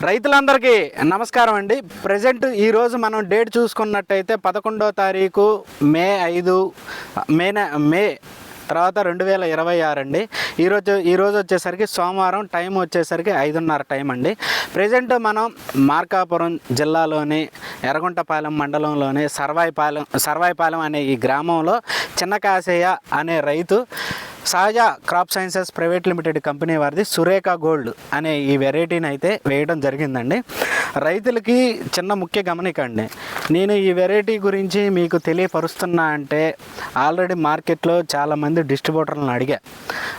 రైతులందరికీ నమస్కారం అండి. ప్రజెంట్ ఈరోజు మనం డేట్ చూసుకున్నట్టయితే 11వ తారీఖు మే 5 మే తర్వాత 2026 అండి. ఈరోజు వచ్చేసరికి సోమవారం, టైం వచ్చేసరికి 5:30 టైం అండి. ప్రజెంట్ మనం మార్కాపురం జిల్లాలోని ఎర్రగుంటపాలెం మండలంలోని సర్వాయిపాలెం అనే ఈ గ్రామంలో చిన్న కాసయ్య అనే రైతు సహజ crop sciences private limited company వారిది సురేఖ గోల్డ్ అనే ఈ వెరైటీని అయితే వేయడం జరిగిందండి. రైతులకి చిన్న ముఖ్య గమనిక అండి, నేను ఈ వెరైటీ గురించి మీకు తెలియపరుస్తున్నా అంటే ఆల్రెడీ మార్కెట్లో చాలామంది డిస్ట్రిబ్యూటర్లను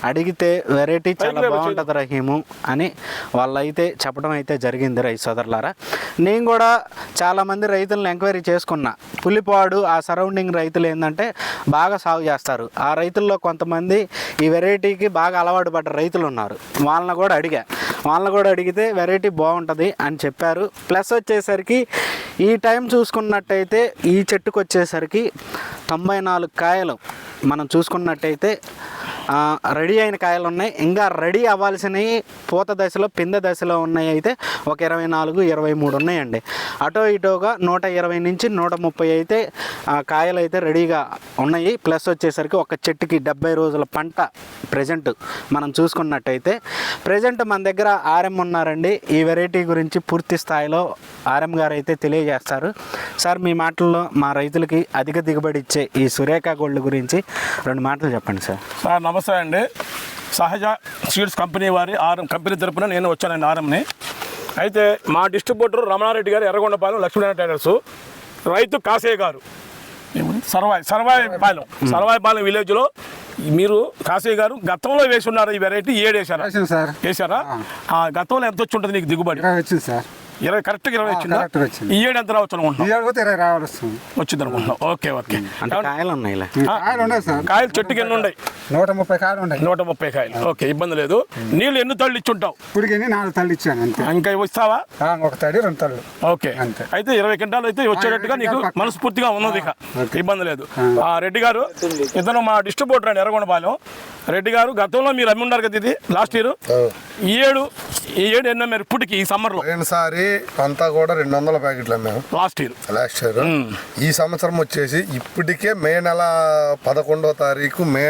అడిగితే వెరైటీ చాలా బాగుంటుంది రహీము అని వాళ్ళైతే చెప్పడం అయితే జరిగింది. రైతు సోదరులారా, నేను కూడా చాలామంది రైతులను ఎంక్వైరీ చేసుకున్నా. పులిపాడు ఆ సరౌండింగ్ రైతులు ఏంటంటే బాగా సాగు చేస్తారు. ఆ రైతుల్లో కొంతమంది ఈ వెరైటీకి బాగా అలవాటు పడ్డ రైతులు ఉన్నారు. వాళ్ళని కూడా అడిగితే వెరైటీ బాగుంటుంది అని చెప్పారు. ప్లస్ వచ్చేసరికి ఈ టైం చూసుకున్నట్టయితే ఈ చెట్టుకు వచ్చేసరికి 94 కాయలు మనం చూసుకున్నట్టయితే రెడీ అయిన కాయలు ఉన్నాయి. ఇంకా రెడీ అవ్వాల్సినవి పూత దశలో, పిందె దశలో ఉన్నాయి అయితే ఒక 24-23 ఉన్నాయండి. అటో ఇటోగా 120 నుంచి 130 అయితే కాయలు అయితే రెడీగా ఉన్నాయి. ప్లస్ వచ్చేసరికి ఒక చెట్టుకి 70 రోజుల పంట ప్రజెంట్ మనం చూసుకున్నట్టయితే. ప్రజెంట్ మన దగ్గర ఆర్ఎం ఉన్నారండి. ఈ వెరైటీ గురించి పూర్తి స్థాయిలో ఆర్ఎం గారు అయితే తెలియజేస్తారు. సార్, మీ మాటల్లో మా రైతులకి అధిక దిగుబడి ఇచ్చే ఈ సురేఖ గోల్డ్ గురించి 2 మాటలు చెప్పండి సార్. సార్ నమస్తే అండి. సహజ సీడ్స్ కంపెనీ వారి కంపెనీ తరపున నేను వచ్చానండి ఆర్ఎంని. అయితే మా డిస్ట్రిబ్యూటర్ రమణారెడ్డి గారు, ఎర్రగొండపాలెం లక్ష్మీనారాయణ ట్రేడర్స్, రైతు కాసయ్య గారు సర్వాయిపాలెం విలేజ్లో. మీరు కాసయ్య గారు గతంలో వేసి ఉన్నారు ఈ వెరైటీ 7 వేసారా? గతంలో ఎంత వచ్చి ఉంటుంది నీకు దిగుబడి? వచ్చింది సార్. 20 కరెక్ట్గా 20 వచ్చిందా? ఈ ఏడు ఎంత రావచ్చు అనుకుంటున్నాం? 20 వచ్చింది అనుకుంటున్నాం. ఓకే. అంటే కాయలు ఉన్నాయి, కాయలు చెట్టుకి ఎన్ని ఉన్నాయి? 130 కాయలు ఉన్నాయి. 130 కాయలు. ఓకే, ఇబ్బంది లేదు. నీళ్ళు ఎన్ని తళ్ళు ఇచ్చుంటావు? ఇప్పటికి 4 తళ్ళు ఇచ్చాను అంతే. ఇంకా ఇస్తావా? 1 తడి 2 తళ్ళు. ఓకే, అయితే 20 క్వింటాలు అయితే వచ్చేటట్టుగా నీకు మనస్ఫూర్తిగా ఉన్నది. ఇక ఇబ్బంది లేదు. రెడ్డి గారు ఇతను మా డిస్ట్రిబ్యూటర్ అండి, ఎర్రగొండపాలెం. రెడ్డి గారు గతంలో మీరు అమ్మి ఉన్నారు కదా ఇది లాస్ట్ ఇయర్. ఈ ఏడు ఎన్నో మీరు ఇప్పటికి ఈ సమ్మర్లో? పోయినసారి అంతా కూడా 200 ప్యాకెట్లు అమ్మాము లాస్ట్ ఇయర్. ఈ సంవత్సరం వచ్చేసి ఇప్పటికే మే నెల 11వ తారీఖు మే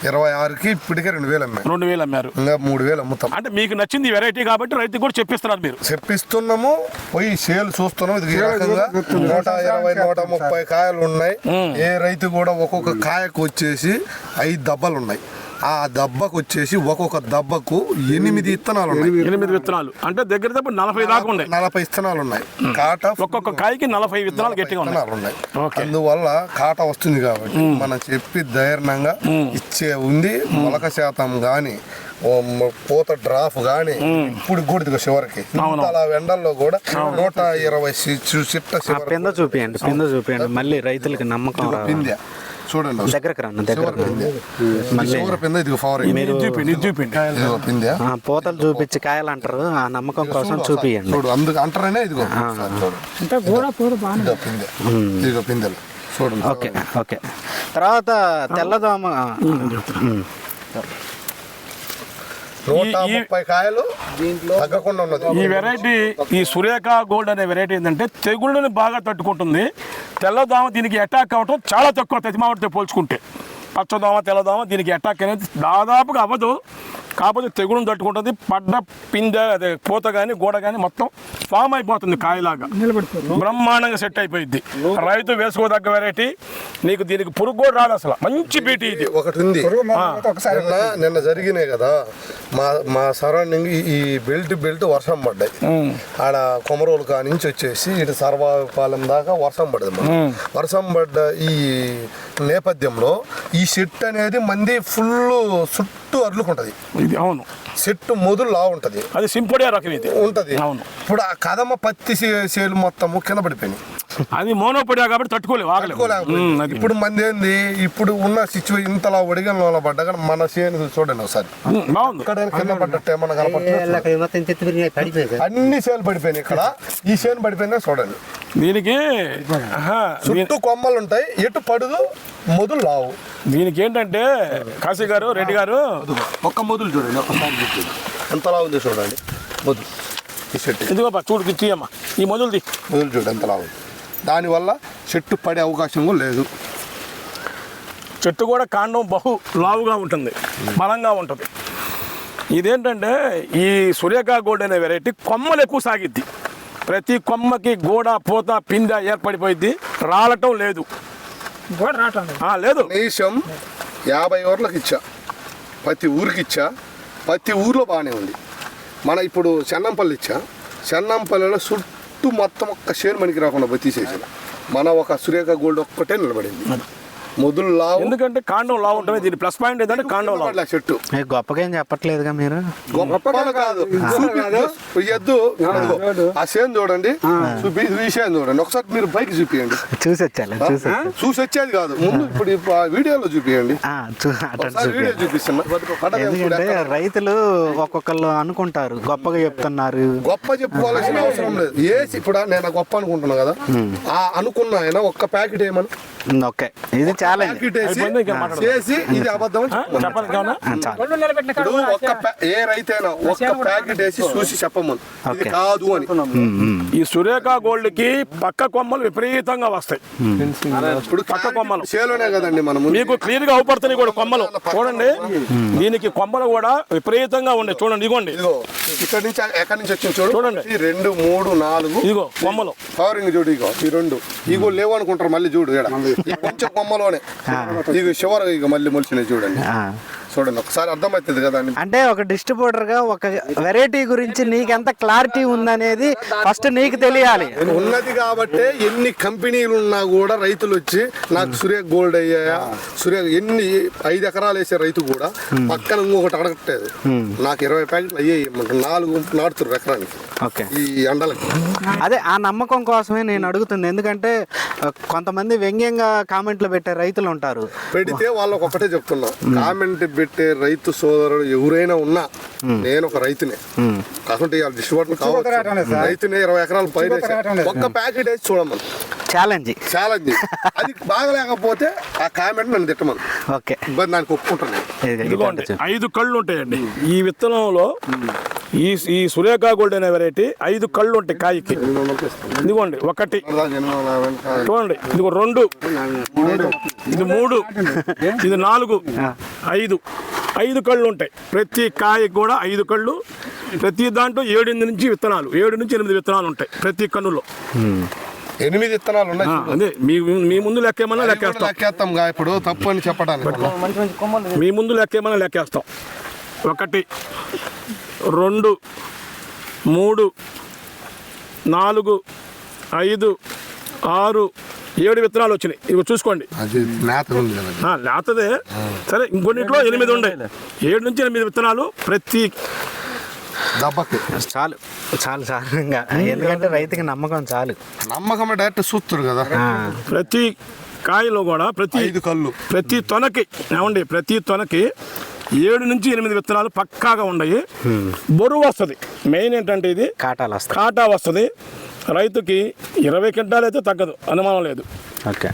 26కి ఇప్పటికే 2000 అమ్మాము. 2000 అమ్మారు. ఇంకా 3000 అమ్ముతాం. అంటే మీకు నచ్చింది ఈ వెరైటీ కాబట్టి రైతు కూడా చెప్పిస్తున్నారు. మీరు చెప్పిస్తున్నాము, పోయి సేల్ చూస్తున్నాము. ఇది ఈ రకంగా 120-130 కాయలు ఉన్నాయి. ఏ రైతు కూడా ఒక్కొక్క కాయకు వచ్చేసి 5 దబ్బలు ఉన్నాయి. ఆ దబ్బకు వచ్చేసి ఒక్కొక్క దబ్బకు 8 విత్తనాలు ఉన్నాయి. 8 విత్తనాలు అంటే దగ్గర దగ్గర 40 దాకా ఉన్నాయి. 40 విత్తనాలు ఉన్నాయి. కాట ఒక్కొక్క కాయకి 40 విత్తనాలు గట్టిగా ఉన్నాయి. అందువల్ల కాట వస్తుంది కాబట్టి మనం చెప్పి ధైర్యంగా ఇచ్చే ఉంది. మొలక శాతం కానీ, పూత డ్రాఫ్ కానీ ఇప్పుడు కూడా చివరికి అలా ఎండల్లో కూడా 120 చిట్ట పింద చూపియండి మళ్ళీ రైతులకి నమ్మకం. పిందె చూడండి, పూతలు చూపించి కాయలు అంటారు. ఆ నమ్మకం కోసం చూపియండి. అందుకు అంటారనే ఇదిగో పిందెలు చూడండి. ఓకే. తర్వాత తెల్లదోమ 130 కాయలు తగ్గకుండా ఉన్నది. ఈ వెరైటీ, ఈ సురేఖ గోల్డ్ అనే వెరైటీ ఏంటంటే తెగుళ్ళని బాగా తట్టుకుంటుంది. తెల్లదోమ దీనికి అటాక్ అవ్వటం చాలా తక్కువ తదిమావటితో పోల్చుకుంటే. పచ్చదోమ, తెల్లదోమ దీనికి అటాక్ అనేది దాదాపుగా అవ్వదు. కాకపోతే తెగుళ్ళని తట్టుకుంటుంది. పడ్డ పిందె, అదే పూత కానీ గోడ కానీ మొత్తం ఫామ్ అయిపోతుంది. కాయలాగా బ్రహ్మాండంగా సెట్ అయిపోయింది. రైతు వేసుకోదగ్గ వెరైటీ. నీకు దీనికి పురుగు కూడా రాదు అసలు. మంచి బీటీ ఇది. ఒకటి ఉంది, నిన్న జరిగినాయి కదా మా సరౌండింగ్ ఈ బెల్ట్ వర్షం పడ్డాయి. ఆడ కొమరోలు కా నుంచి వచ్చేసి ఇటు సర్వాపాలెం దాకా వర్షం పడ్డది. వర్షం పడ్డ ఈ నేపథ్యంలో ఈ సెట్ అనేది మంది ఫుల్ చుట్టూ అర్లుకుంటది. అవును, చెట్టు మొదలు ఉంటది. అది సింపుల్ రకం ఇది ఉంటది. ఇప్పుడు ఆ కదమ పత్తి సేలు మొత్తం కింద పడిపోయినాయి. అది మోనోపడియా కాబట్టి తట్టుకోలేవు. ఇప్పుడు మంది ఏంది, ఇప్పుడు ఉన్న సిచ్యువేషన్ ఇంతలా ఒడిగల పడ్డా కానీ మన చేను చూడండి ఒకసారి. కింద పడ్డట్టే మన అన్ని చేలు పడిపోయినాయి. ఇక్కడ ఈ చేను పడిపోయినా చూడండి. దీనికి చుట్టూ కొమ్మలు ఉంటాయి, ఎటు పడుదు మొదలు లావు. దీనికి ఏంటంటే కాశీ గారు, రెడ్డి గారు, ఒక్క మొదలు చూడండి, ఒకసారి ఎంతలా ఉంది చూడండి మొదలు. ఈ చెట్టు ఇదిగో బా చూడు తీయమ్మా ఈ మొదలుది మొదలు చూడు ఎంత లావు దానివల్ల చెట్టు పడే అవకాశం కూడా లేదు. చెట్టు కూడా కాండం బహు లావుగా ఉంటుంది, బలంగా ఉంటుంది. ఇదేంటంటే ఈ సూర్యకా గోల్డ్ అనే వెరైటీ కొమ్మలు ఎక్కువ సాగిద్ది. ప్రతి కొమ్మకి గోడ పూత పిందె ఏర్పడిపోయిద్ది, రాలటం లేదు. లేదు కనీసం 50 ఊర్లకు ఇచ్చా, ప్రతి ఊరికి ఇచ్చా, ప్రతి ఊర్లో బాగానే ఉంది. మన ఇప్పుడు చెన్నంపల్లి ఇచ్చా, చెన్నంపల్లిలో చుట్టూ మొత్తం ఒక్క షేర్ మనకి రాకుండా పోయి తీసేసిన మన ఒక సూర్యకా గోల్డ్ ఒక్కటే నిలబడింది. మొదలు లావు, ఎందుకంటే కాండం లావు ఉంటుంది. దీని ప్లస్ పాయింట్ ఏంటంటే కాండం లావు. చెట్టు గొప్పగా ఏం చెప్పట్లేదుగా మీరు. గొప్పలు కాదు, ఎద్దు ఆ చేను చూడండి, ఈ చేను చూడండి, ఒకసారి మీరు బైక్ చూపియండి. చూసి వచ్చేది కాదు, ముందు ఇప్పుడు వీడియోలో చూపియండి. వీడియో చూపిస్తున్నా. ఎందుకంటే రైతులు ఒక్కొక్కళ్ళు అనుకుంటారు గొప్పగా చెప్తున్నారు. గొప్ప చెప్పుకోవాల్సిన అవసరం లేదు. ఇప్పుడు నేను గొప్ప అనుకుంటున్నా కదా, ఆ అనుకున్న ఆయన ఒక్క ప్యాకెట్ ఏమని ఓకే, ఇది చాలా చేసి ఇది అబద్ధం ఏ రైతైనా ఒక్క ప్యాకెట్ వేసి చూసి చెప్పమని ఇది కాదు అని. ఈ సూర్యకా గోల్డ్ కి పక్క కొమ్మలు విపరీతంగా వస్తాయి. ఇప్పుడు పక్క కొమ్మలు చేలోనే కదండి మనం మీకు క్లియర్ గా అవుపడుతున్నాయి కూడా కొమ్మలు చూడండి. దీనికి కొమ్మలు కూడా విపరీతంగా ఉండే చూడండి. ఇదిగోండి, ఇదిగో ఇక్కడ నుంచి ఎక్కడి నుంచి వచ్చింది చూడండి. 2, 3, 4 ఇదిగో కొమ్మలు కవరింగ్ చూడు. ఇగో ఈ 2 ఇగో లేవు అనుకుంటారు, మళ్ళీ చూడు కొంచెం కొమ్మలోనే ఇక చివరి ఇక మళ్ళీ మొలిచినాయి చూడండి. చూడండి ఒకసారి అర్థమవుతుంది కదా. అంటే ఒక డిస్ట్రిబ్యూటర్ గా ఒక వెరైటీ గురించి నీకెంత క్లారిటీ ఉందనేది ఫస్ట్ నీకు తెలియాలి. ఉన్నది కాబట్టి ఎన్ని కంపెనీలు ఉన్నా కూడా రైతులు వచ్చి నాకు సూర్య గోల్డ్ అయ్యాయా, సూర్య ఎన్ని 5 ఎకరాలు వేసే రైతు కూడా పక్కన ఇంకొకటి అడగట్లేదు. నాకు 20 ప్యాకెట్లు అయ్యాయి, 4 నాటుతారు ఎకరానికి ఈ ఎండలకి. అదే ఆ నమ్మకం కోసమే నేను అడుగుతుంది. ఎందుకంటే కొంతమంది వ్యంగ్యంగా కామెంట్లు పెట్టే రైతులు ఉంటారు. పెడితే వాళ్ళకి ఒకటే చెప్తున్నా, కామెంట్ పెట్టే రైతు సోదరుడు ఎవరైనా ఉన్నా నేను ఒక రైతునే కాకుండా డిస్ట్రిబ్యూటర్ కావచ్చు, రైతునే 20 ఎకరాలు పైన ఒక్క ప్యాకెట్ వేసి చూడమని ఛాలెంజ్. అది బాగలేకపోతే ఆ కామెంట్ నన్ను తిట్టమని. ఓకే, ఇబ్బంది దానికి ఒప్పుకుంటాను. 5 కళ్ళు ఉంటాయండి ఈ విత్తనంలో. ఈ సూర్యకా గోల్డ్ అనే వెరైటీ 5 కళ్ళు ఉంటాయి కాయకి. ఇదిగోండి 1 చూడండి, ఇదిగో 2, ఇది 3, ఇది 4, 5 కళ్ళు ఉంటాయి. ప్రతి కాయకి కూడా 5 కళ్ళు. ప్రతి దాంట్లో 7 నుంచి విత్తనాలు, 7 నుంచి 8 విత్తనాలు ఉంటాయి ప్రతి కన్నులో. 8 విత్తనాలు ఉన్నాయి. అదే మీ ముందు లెక్కేమన్నా లెక్కేస్తాం. ఇప్పుడు తప్పు అని చెప్పడానికి మీ ముందు లెక్కేమన్నా లెక్కేస్తాం. 1, 2, 3, 4, 5, 6, 7 విత్తనాలు వచ్చినాయి. ఇవి చూసుకోండి, లేతదే. సరే, ఇంకొన్నిట్లో 8 ఉన్నాయి. 7 నుంచి 8 విత్తనాలు ప్రతి దెబ్బకి చాలు. ఎందుకంటే రైతుకి నమ్మకం చాలు. నమ్మకమే డైరెక్ట్ చూస్తారు కదా. ప్రతి కాయలో కూడా ప్రతి 5 కళ్ళు, ప్రతి తొనకి ఏమండి, ప్రతి తొనకి 7 నుంచి 8 విత్తనాలు పక్కాగా ఉన్నాయి. బరువు వస్తుంది. మెయిన్ ఏంటంటే ఇది కాటా వస్తుంది. రైతుకి 20 క్వింటాలు అయితే తగ్గదు, అనుమానం లేదు. ఓకే.